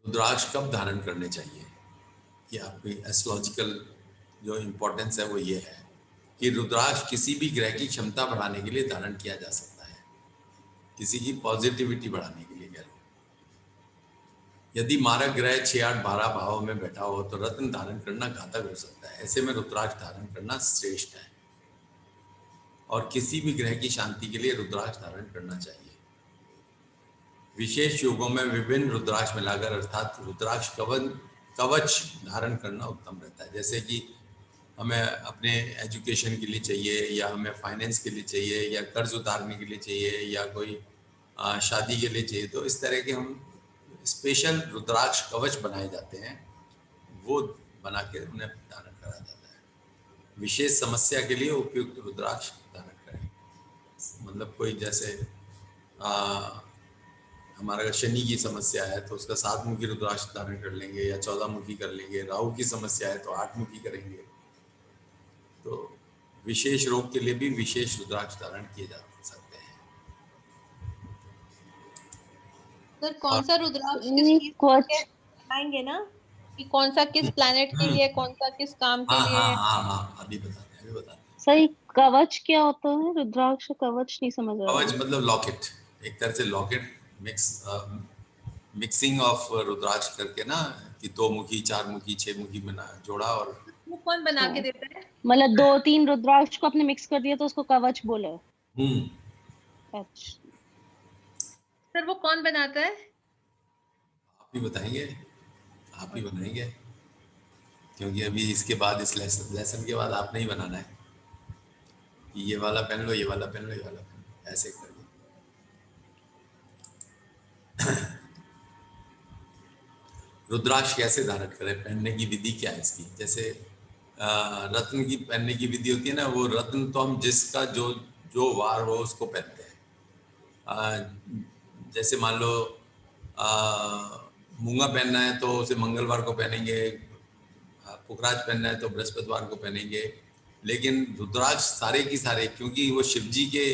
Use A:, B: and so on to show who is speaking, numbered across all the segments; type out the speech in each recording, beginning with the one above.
A: रुद्राक्ष कब धारण करने चाहिए? कि आपकी एस्ट्रोलॉजिकल जो इम्पोर्टेंस है वो ये है कि रुद्राक्ष किसी भी ग्रह की क्षमता बढ़ाने के लिए धारण किया जा सकता है, किसी की पॉजिटिविटी बढ़ाने के लिए कह लो। यदि मारक ग्रह 6, 8, 12 भाव में बैठा हो तो रत्न धारण करना घातक हो सकता है। ऐसे में रुद्राक्ष धारण करना श्रेष्ठ है और किसी भी ग्रह की शांति के लिए रुद्राक्ष धारण करना चाहिए। विशेष योगों में विभिन्न रुद्राक्ष मिलाकर अर्थात रुद्राक्ष कवच धारण करना उत्तम रहता है। जैसे कि हमें अपने एजुकेशन के लिए चाहिए, या हमें फाइनेंस के लिए चाहिए, या कर्ज उतारने के लिए चाहिए, या कोई शादी के लिए चाहिए, तो इस तरह के हम स्पेशल रुद्राक्ष कवच बनाए जाते हैं, वो बना के उन्हें धारण करा जाता है। विशेष समस्या के लिए उपयुक्त रुद्राक्ष धारण करें। मतलब कोई जैसे हमारा शनि की समस्या है तो उसका 7 मुखी रुद्राक्ष धारण कर लेंगे या 14 मुखी कर लेंगे। राहु की समस्या है तो 8 मुखी करेंगे। तो विशेष रोग के लिए भी विशेष रुद्राक्ष धारण किए जा सकते हैं।
B: सर कौन सा रुद्राक्ष किस चीज के बताएंगे ना, कि कौन सा किस प्लैनेट के लिए, कौन सा किस काम के
A: हाँ
B: लिए?
A: हाँ हाँ हाँ, अभी बताते हैं, अभी बताते हैं।
C: सही, कवच क्या होता है? रुद्राक्ष कवच नहीं समझ आ रहा।
A: कवच मतलब लॉकेट, एक तरह से लॉकेट मिक्सिंग ऑफ रुद्राक्ष करके ना, कि 2 मुखी, 4 मुखी, 6 मुखी बना जोड़ा। और
B: वो कौन बना के देता है?
C: मतलब 2-3 रुद्राक्ष को आपने मिक्स कर दिया तो उसको कवच बोला है। अच्छा
B: सर वो कौन बनाता है?
A: आप ही बताएंगे, आप ही बनाएंगे, क्योंकि अभी इसके बाद इस लेसन के बाद आपने ही बनाना है कि ये वाला पहन लो, ये वाला पहन लो, ये वाला पहन लो, ऐसे करके। रुद्राक्ष कैसे धारण करें, पहनने की विधि क्या है इसकी? जैसे रत्न की पहनने की विधि होती है ना, वो रत्न तो हम जिसका जो जो वार हो उसको पहनते हैं। जैसे मान लो मूंगा पहनना है तो उसे मंगलवार को पहनेंगे, पुखराज पहनना है तो बृहस्पतिवार को पहनेंगे। लेकिन रुद्राक्ष सारे की सारे, क्योंकि वो शिव जी के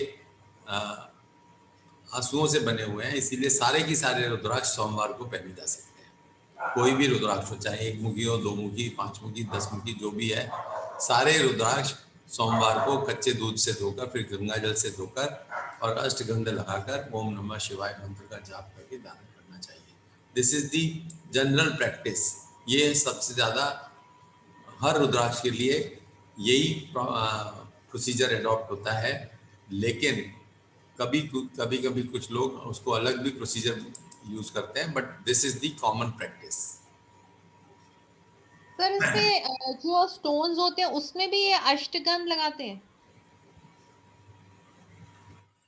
A: आंसुओं से बने हुए हैं, इसीलिए सारे की सारे रुद्राक्ष सोमवार को पहने जा सकते हैं। कोई भी रुद्राक्ष हो, चाहे 1 मुखी हो, 2 मुखी, 5 मुखी, 10 मुखी, जो भी है, सारे रुद्राक्ष सोमवार को कच्चे दूध से धोकर, फिर गंगा जल से धोकर और अष्टगंध लगाकर ओम नमः शिवाय मंत्र का जाप करके धारण करना चाहिए। This is the general practice. ये सबसे ज़्यादा हर रुद्राक्ष के लिए यही प्रोसीजर एडॉप्ट होता है। लेकिन कभी कभी कुछ लोग उसको अलग भी प्रोसीजर यूज करते हैं, but this is the common practice.
B: Sir इस पे जो स्टोन्स होते हैं उसमें भी ये अष्टगंध लगाते हैं?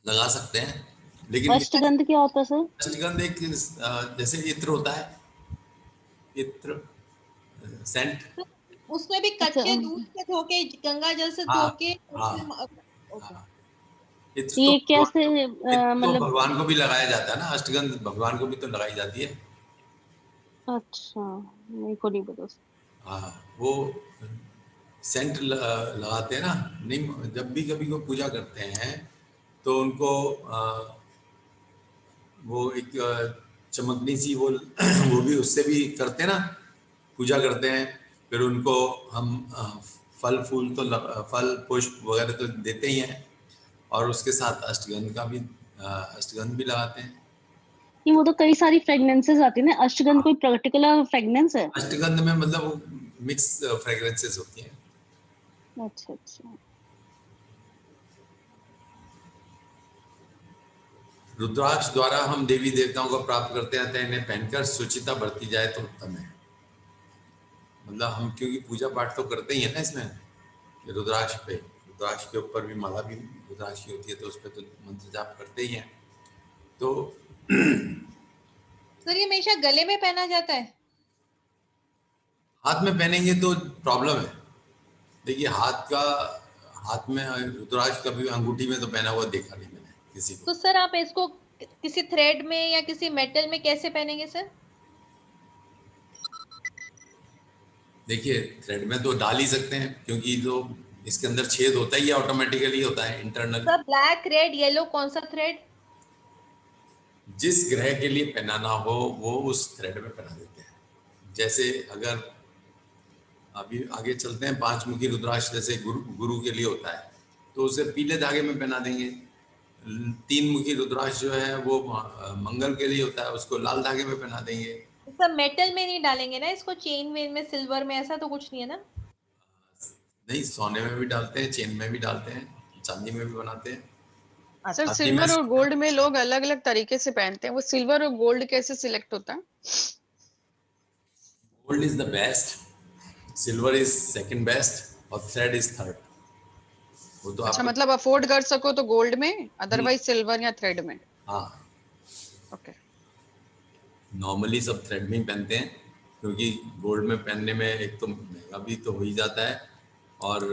A: लगा सकते हैं, लेकिन
C: अष्टगंध क्या होता है सर?
A: अष्टगंध एक जैसे इत्र होता है, इत्र सेंट,
B: उसमें भी कच्चे दूध से धो के, गंगा जल से धो के।
C: ये कैसे
A: मतलब भगवान को भी लगाया जाता है ना, अष्टगंध भगवान को भी तो लगाई जाती है।
C: अच्छा, मेरे को नहीं पता।
A: हाँ, वो सेंट लगाते हैं ना। नहीं, जब भी कभी को पूजा करते हैं तो उनको वो एक चमकनी सी वो भी उससे भी करते हैं ना, पूजा करते हैं। फिर उनको हम फल फूल तो फल पुष्प वगैरह तो देते ही हैं, और उसके साथ अष्टगंध भी लगाते हैं।
C: ये वो तो कई सारी फ्रेग्रेंसेस आती है ना, अष्टगंध कोई पर्टिकुलर फ्रेग्रेंस है?
A: अष्टगंध में मतलब मिक्स फ्रेग्रेंसेस होती हैं।
C: अच्छा अच्छा।
A: रुद्राक्ष द्वारा हम देवी देवताओं को प्राप्त करते हैं, अतः इन्हें पहनकर शुचिता बरती जाए तो उत्तम है। मतलब हम क्योंकि पूजा पाठ तो करते ही है ना इसमें, रुद्राक्ष पे, रुद्राक्ष के ऊपर भी माला भी रुद्राक्ष की होती है, तो उस पर तो मंत्र जाप करते ही हैं। तो
B: सर ये हमेशा गले में पहना जाता है?
A: हाथ में पहनेंगे तो प्रॉब्लम है। देखिए, हाथ में रुद्राक्ष कभी अंगूठी में तो पहना हुआ देखा नहीं मैंने किसी को।
B: तो सर आप इसको किसी थ्रेड में या किसी मेटल में कैसे पहनेंगे सर?
A: देखिए, थ्रेड में तो डाल ही सकते हैं, क्योंकि जो इसके अंदर छेद होता ही ऑटोमेटिकली होता है internal.
B: Sir black, red, yellow, कौन सा थ्रेड?
A: जिस ग्रह के लिए पहनाना हो वो उस थ्रेड में पहना देते हैं। जैसे अगर अभी आगे चलते हैं, 5 मुखी रुद्राक्ष जैसे गुरु के लिए होता है तो उसे पीले धागे में पहना देंगे। 3 मुखी रुद्राक्ष जो है वो मंगल के लिए होता है, उसको लाल धागे में पहना देंगे।
B: सब मेटल में नहीं डालेंगे ना इसको, चेन वेन में, सिल्वर में, ऐसा तो कुछ नहीं है ना?
A: नहीं, सोने में भी डालते हैं, चेन में भी डालते हैं, चांदी में भी बनाते हैं।
D: सर सिल्वर और गोल्ड में लोग अलग अलग तरीके से पहनते हैं, वो सिल्वर और गोल्ड कैसे सिलेक्ट होता है?
A: Gold is the best, silver is second best और थ्रेड इज थर्ड। वो तो
D: अच्छा, मतलब अफोर्ड कर सको तो गोल्ड में, अदरवाइज सिल्वर या थ्रेड में?
A: हाँ,
D: ओके।
A: नॉर्मली सब थ्रेड में ही पहनते हैं क्योंकि गोल्ड में पहनने में एक तो महंगा भी तो हो ही जाता है और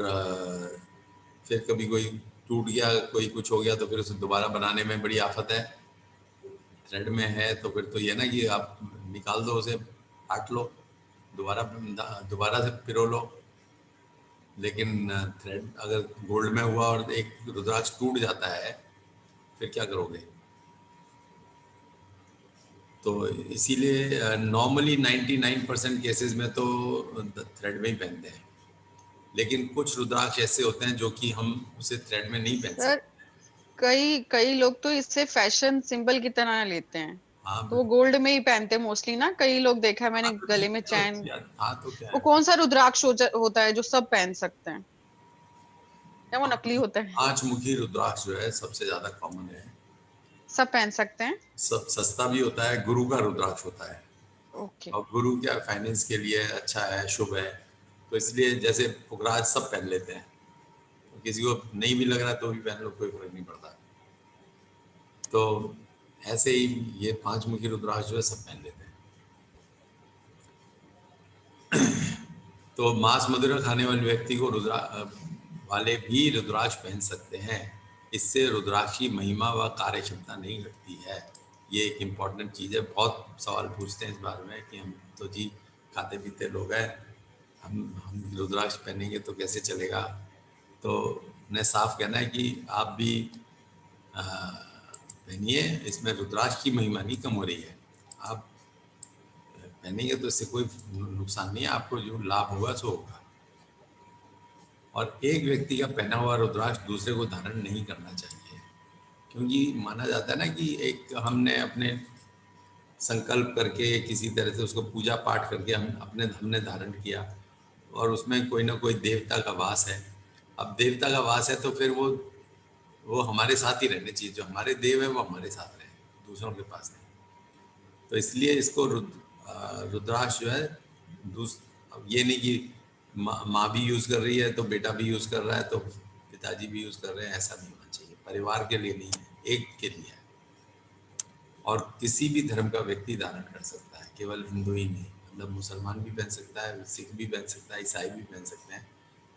A: फिर कभी कोई टूट गया, कोई कुछ हो गया तो फिर उसे दोबारा बनाने में बड़ी आफत है। थ्रेड में है तो फिर तो ये ना कि आप निकाल दो उसे, काट लो, दोबारा से पिरो लो। लेकिन थ्रेड अगर गोल्ड में हुआ और एक रुद्राक्ष टूट जाता है फिर क्या करोगे? तो इसीलिए नॉर्मली 99% केसेस में तो थ्रेड में ही पहनते हैं, लेकिन कुछ रुद्राक्ष ऐसे होते हैं जो कि हम उसे थ्रेड में नहीं पहन सकते।
D: कई कई लोग तो इससे फैशन सिंबल की तरह लेते हैं।
A: हाँ,
D: तो वो गोल्ड में ही पहनते हैं मोस्टली ना, कई लोग देखा है मैंने,
A: तो
D: गले में
A: ठीक है,
D: चैन।
A: हाँ तो क्या
D: वो
A: है,
D: कौन सा रुद्राक्ष होता है जो सब पहन सकते हैं, या वो नकली होता है?
A: 5 मुखी रुद्राक्ष जो है सबसे ज्यादा कॉमन है,
D: सब पहन सकते हैं।
A: सब सस्ता भी होता है, गुरु का रुद्राक्ष होता है।
D: ओके।
A: और गुरु क्या फाइनेंस के लिए अच्छा है, शुभ है, तो इसलिए जैसे पुखराज सब पहन लेते हैं, तो किसी को नहीं भी लग रहा तो भी पहन लो, कोई फर्क नहीं पड़ता। तो ऐसे ही ये 5 मुखी रुद्राक्ष जो है सब पहन लेते हैं। तो मांस मदिरा खाने वाले व्यक्ति को वाले भी रुद्राक्ष पहन सकते हैं, इससे रुद्राक्ष की महिमा व कार्य क्षमता नहीं घटती है। ये एक इम्पॉर्टेंट चीज़ है। बहुत सवाल पूछते हैं इस बारे में कि हम तो जी खाते पीते लोग हैं, हम रुद्राक्ष पहनेंगे तो कैसे चलेगा? तो उन्हें साफ कहना है कि आप भी पहनिए, इसमें रुद्राक्ष की महिमा नहीं कम हो रही है। आप पहनेंगे तो इससे कोई नुकसान नहीं है, आपको जो लाभ होगा सो होगा। और एक व्यक्ति का पहना हुआ रुद्राक्ष दूसरे को धारण नहीं करना चाहिए, क्योंकि माना जाता है ना कि एक हमने अपने संकल्प करके किसी तरह से उसको पूजा पाठ करके हमने धारण किया और उसमें कोई ना कोई देवता का वास है। अब देवता का वास है तो फिर वो हमारे साथ ही रहने चाहिए, जो हमारे देव है वो हमारे साथ रहे, दूसरों के पास नहीं। तो इसलिए इसको रुद्राक्ष जो है अब ये नहीं कि माँ भी यूज़ कर रही है तो बेटा भी यूज़ कर रहा है तो पिताजी भी यूज़ कर रहे हैं, ऐसा नहीं होना चाहिए। परिवार के लिए नहीं है, एक के लिए है। और किसी भी धर्म का व्यक्ति धारण कर सकता है, केवल हिंदू ही नहीं, मतलब मुसलमान भी पहन सकता है, सिख भी पहन सकता है, ईसाई भी पहन सकते हैं,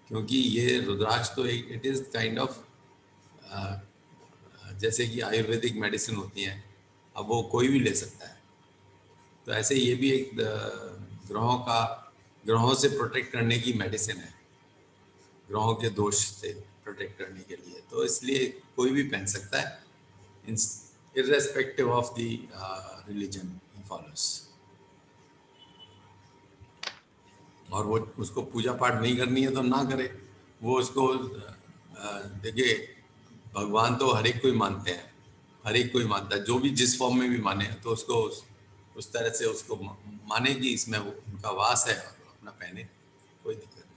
A: क्योंकि ये रुद्राक्ष तो एक इट इज़ काइंड ऑफ जैसे कि आयुर्वेदिक मेडिसिन होती हैं, अब वो कोई भी ले सकता है। तो ऐसे ये भी एक ग्रहों से प्रोटेक्ट करने की मेडिसिन है, ग्रहों के दोष से प्रोटेक्ट करने के लिए। तो इसलिए कोई भी पहन सकता है, irrespective of the religion he follows। और वो उसको पूजा पाठ नहीं करनी है तो ना करे, वो उसको देखिए भगवान तो हर एक कोई मानते हैं, हर एक कोई मानता है, जो भी जिस फॉर्म में भी माने तो उसको उस तरह से उसको माने कि इसमें उनका वास है और अपना पहने, कोई दिक्कत नहीं।